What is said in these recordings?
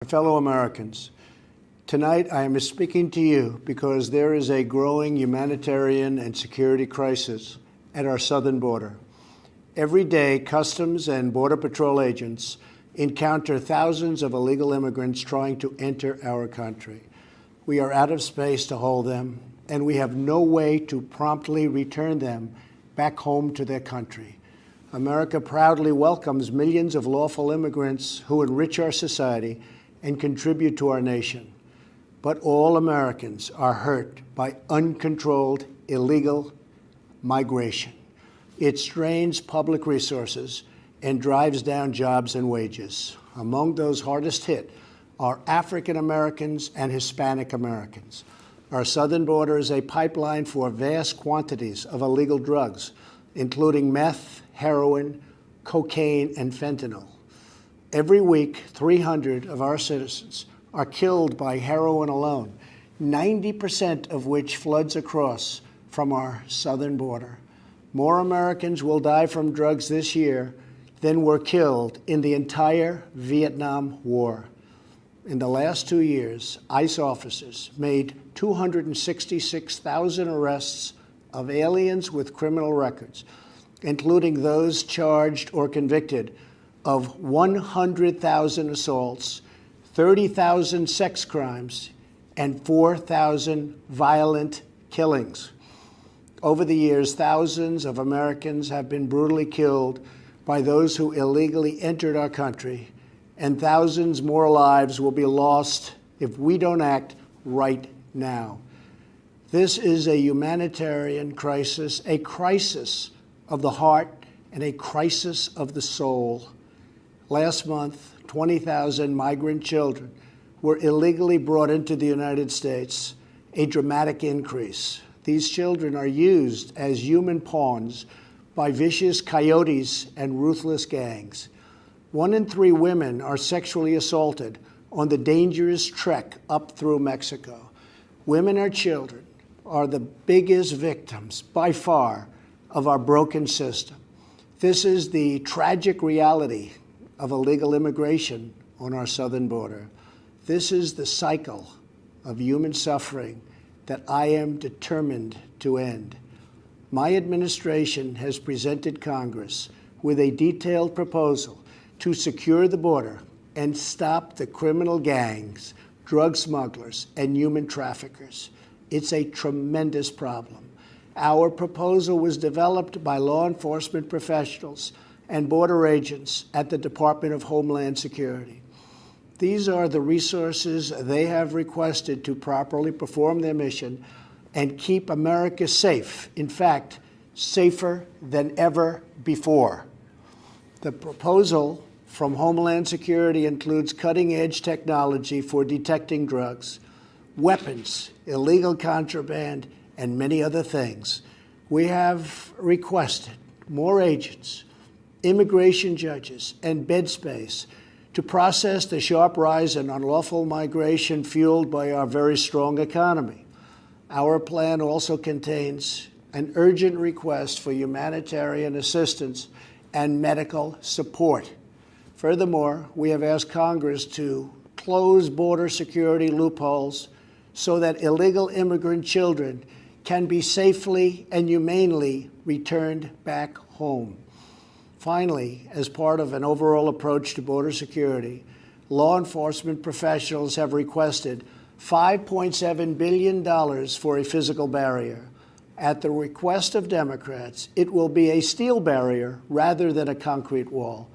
Fellow Americans, tonight I am speaking to you because there is a growing humanitarian and security crisis at our southern border. Every day, Customs and Border Patrol agents encounter thousands of illegal immigrants trying to enter our country. We are out of space to hold them, and we have no way to promptly return them back home to their country. America proudly welcomes millions of lawful immigrants who enrich our society and contribute to our nation. But all Americans are hurt by uncontrolled illegal migration. It strains public resources and drives down jobs and wages. Among those hardest hit are African Americans and Hispanic Americans. Our southern border is a pipeline for vast quantities of illegal drugs, including meth, heroin, cocaine, and fentanyl. Every week, 300 of our citizens are killed by heroin alone, 90% of which floods across from our southern border. More Americans will die from drugs this year than were killed in the entire Vietnam War. In the last 2 years, ICE officers made 266,000 arrests of aliens with criminal records, including those charged or convicted of 100,000 assaults, 30,000 sex crimes, and 4,000 violent killings. Over the years, thousands of Americans have been brutally killed by those who illegally entered our country, and thousands more lives will be lost if we don't act right now. This is a humanitarian crisis, a crisis of the heart, and a crisis of the soul. Last month, 20,000 migrant children were illegally brought into the United States, a dramatic increase. These children are used as human pawns by vicious coyotes and ruthless gangs. 1 in 3 women are sexually assaulted on the dangerous trek up through Mexico. Women or children are the biggest victims, by far, of our broken system. This is the tragic reality of illegal immigration on our southern border. This is the cycle of human suffering that I am determined to end. My administration has presented Congress with a detailed proposal to secure the border and stop the criminal gangs, drug smugglers, and human traffickers. It's a tremendous problem. Our proposal was developed by law enforcement professionals and border agents at the Department of Homeland Security. These are the resources they have requested to properly perform their mission and keep America safe, in fact, safer than ever before. The proposal from Homeland Security includes cutting-edge technology for detecting drugs, weapons, illegal contraband, and many other things. We have requested more agents, immigration judges, and bed space to process the sharp rise in unlawful migration fueled by our very strong economy. Our plan also contains an urgent request for humanitarian assistance and medical support. Furthermore, we have asked Congress to close border security loopholes so that illegal immigrant children can be safely and humanely returned back home. Finally, as part of an overall approach to border security, law enforcement professionals have requested $5.7 billion for a physical barrier. At the request of Democrats, it will be a steel barrier rather than a concrete wall.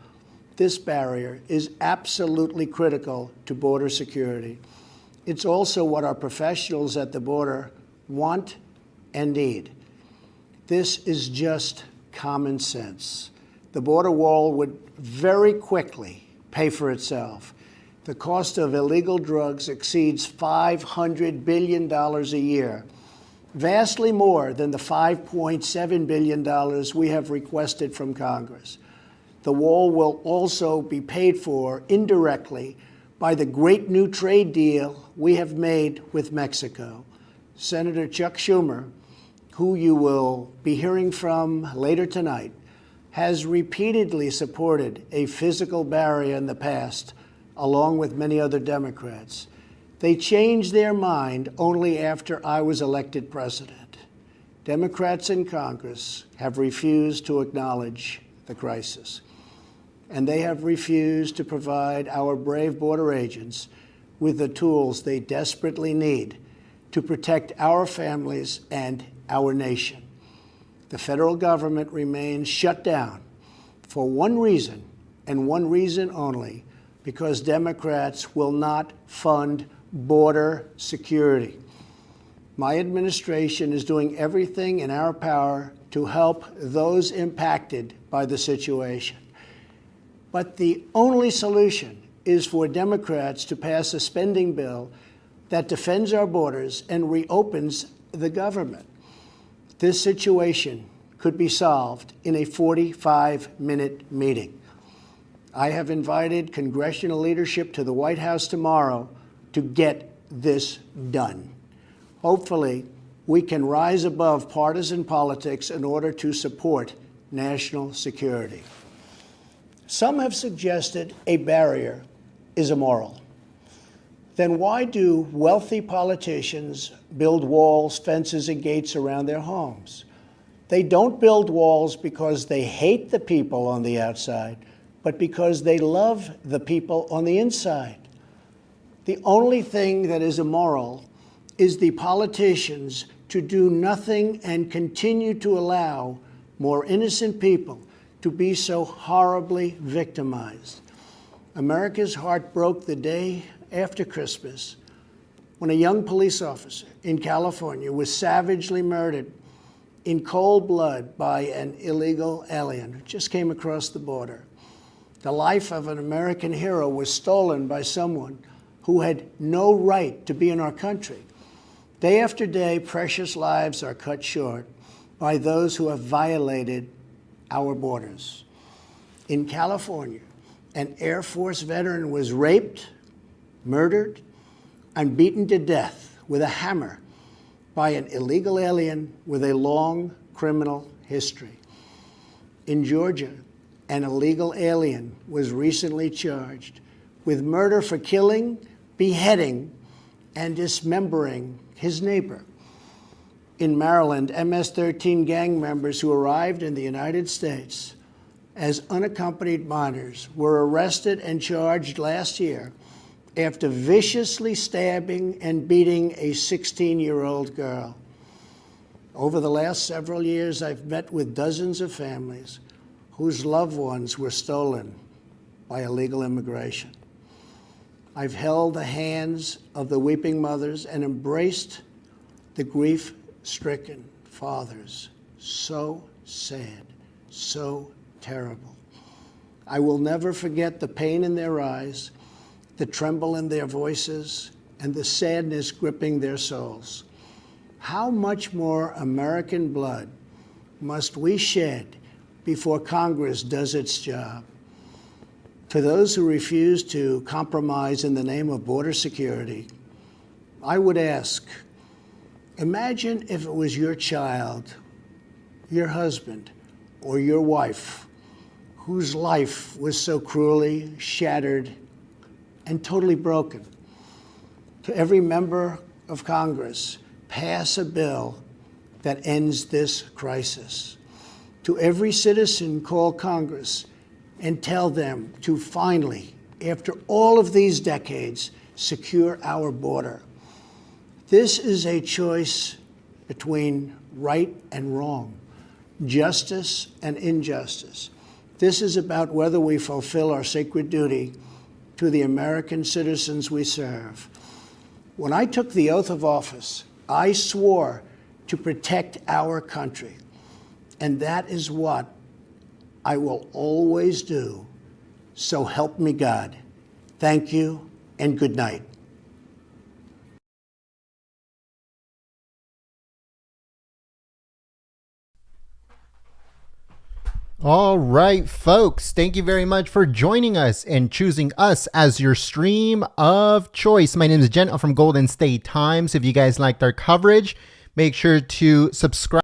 This barrier is absolutely critical to border security. It's also what our professionals at the border want and need. This is just common sense. The border wall would very quickly pay for itself. The cost of illegal drugs exceeds $500 billion a year, vastly more than the $5.7 billion we have requested from Congress. The wall will also be paid for indirectly by the great new trade deal we have made with Mexico. Senator Chuck Schumer, who you will be hearing from later tonight, has repeatedly supported a physical barrier in the past along with many other Democrats. They changed their mind only after I was elected president. Democrats in Congress have refused to acknowledge the crisis, and they have refused to provide our brave border agents with the tools they desperately need to protect our families and our nation. The federal government remains shut down for one reason, and one reason only, because Democrats will not fund border security. My administration is doing everything in our power to help those impacted by the situation. But the only solution is for Democrats to pass a spending bill that defends our borders and reopens the government. This situation could be solved in a 45-minute meeting. I have invited congressional leadership to the White House tomorrow to get this done. Hopefully, we can rise above partisan politics in order to support national security. Some have suggested a barrier is immoral. Then why do wealthy politicians build walls, fences, and gates around their homes? They don't build walls because they hate the people on the outside, but because they love the people on the inside. The only thing that is immoral is the politicians to do nothing and continue to allow more innocent people to be so horribly victimized. America's heart broke the day after Christmas when a young police officer in California was savagely murdered in cold blood by an illegal alien who just came across the border. The life of an American hero was stolen by someone who had no right to be in our country. Day after day, precious lives are cut short by those who have violated our borders. In California, an Air Force veteran was raped, murdered, and beaten to death with a hammer by an illegal alien with a long criminal history. In Georgia, an illegal alien was recently charged with murder for killing, beheading, and dismembering his neighbor. In Maryland, MS-13 gang members who arrived in the United States as unaccompanied minors were arrested and charged last year after viciously stabbing and beating a 16-year-old girl. Over the last several years, I've met with dozens of families whose loved ones were stolen by illegal immigration. I've held the hands of the weeping mothers and embraced the grief-stricken fathers. So sad, so terrible. I will never forget the pain in their eyes, the tremble in their voices, and the sadness gripping their souls. How much more American blood must we shed before Congress does its job? To those who refuse to compromise in the name of border security, I would ask, imagine if it was your child, your husband, or your wife whose life was so cruelly shattered and totally broken. To every member of Congress, pass a bill that ends this crisis. To every citizen, call Congress and tell them to finally, after all of these decades, secure our border. This is a choice between right and wrong, justice and injustice. This is about whether we fulfill our sacred duty to the American citizens we serve. When I took the oath of office, I swore to protect our country, and that is what I will always do. So help me God. Thank you and good night. All right, folks, thank you very much for joining us and choosing us as your stream of choice. My name is Jen. I'm from Golden State Times. If you guys liked our coverage, make sure to subscribe.